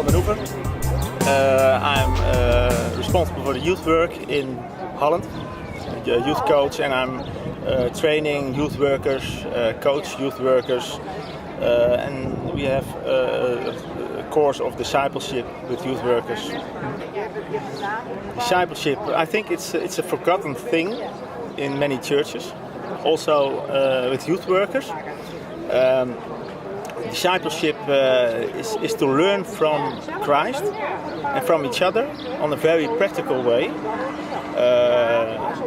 van den Hoeven. I'm responsible for the youth work in Holland, youth coach, and I'm training youth workers, coach youth workers, and we have a course of discipleship with youth workers. Discipleship, I think it's a forgotten thing in many churches, also with youth workers. Discipleship is to learn from Christ and from each other on a very practical way,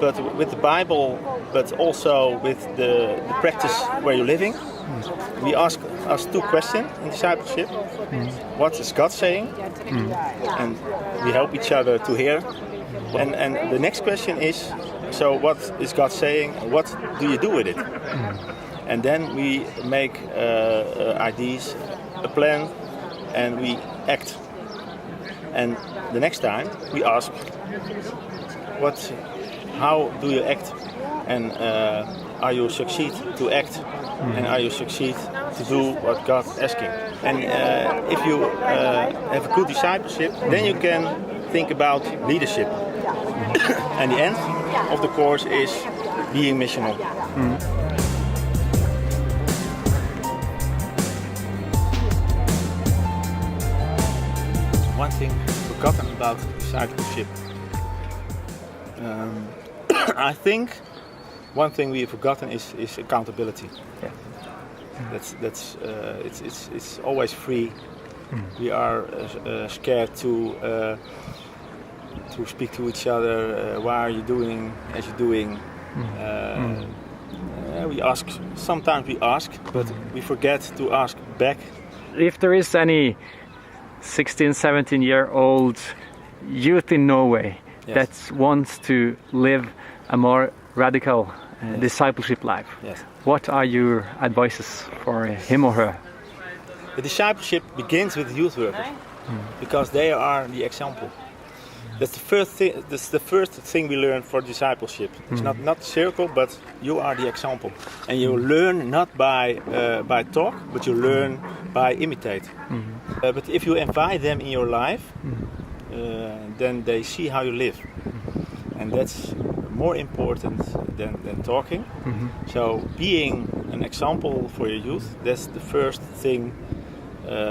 but with the Bible, but also with the practice where you're living. We ask us two questions in discipleship. What is God saying? And we help each other to hear. And the next question is, so what is God saying? What do you do with it? And then we make ideas, a plan, and we act. And the next time we ask, how do you act? And are you succeed to act? And are you succeed to do what God is asking? And if you have a good discipleship, then you can think about leadership. And the end of the course is being missional. One thing forgotten about discipleship. I think one thing we've forgotten is accountability. Yeah. It's always free. We are scared to speak to each other. Why are you doing as you're doing? We ask. Sometimes we ask, but we forget to ask back. If there is any 16, 17-year-old youth in Norway that wants to live a more radical discipleship life, what are your advices for him or her? The discipleship begins with youth workers because they are the example. That's the first thing. That's the first thing we learn for discipleship. It's not circle, but you are the example, and you learn not by talk, but you learn by imitate. But if you invite them in your life, then they see how you live, and that's more important than talking. So being an example for your youth, that's the first thing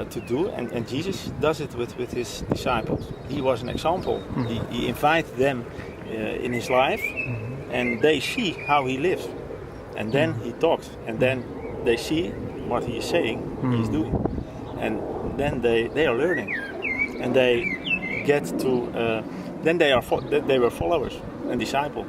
to do, and Jesus does it with his disciples. He was an example. He invited them in his life, and they see how he lives, and then he talks, and then they see what he is saying, he's doing, and then they are learning, and they get to then they were followers and disciples.